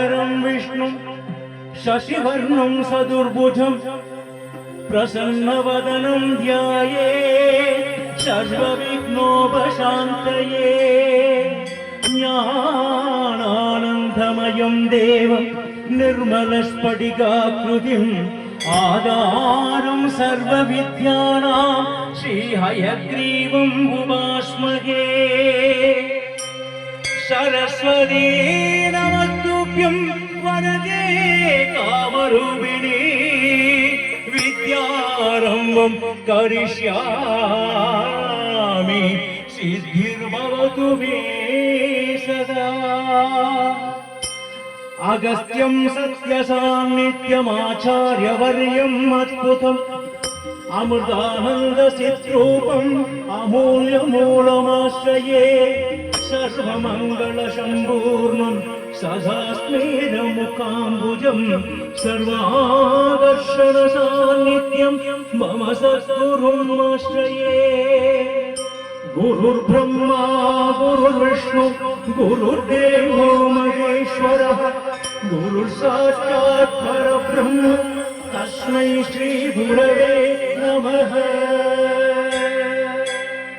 शुक्लाम्बरधरं विष्णुं शशिवर्णं सदुर्भुजं प्रसन्नवदनं ध्यायेत् सर्वविघ्नोपशान्तये। ज्ञानानन्दमयं देवं निर्मलस्फटिकाकृतिम् आधारं सर्वविद्यानां श्रीहयग्रीवम् उपास्महे। सरस्वती नमस्तुभ्यं वरदे कामरूपिणी विद्यारम्भं करिष्यामि सिद्धिर्भवतु मे सदा। अगस्त्यं सत्यसान्निध्यमाचार्यवर्यम् अद्भुतम् अमृतानन्दसिद्रूपम् अमूल्यमूलमाश्रये। सर्वमङ्गलसम्पूर्णं सदा स्मेरमुखाम्बुजं सर्वाकर्षणसान्निध्यं मम सद्गुरुम् आश्रये। गुरुर्ब्रह्मा गुरुर्विष्णु गुरुर्देवो महेश्वरः गुरुर्साक्षात् परब्रह्म तस्मै श्री गुरवे नमः।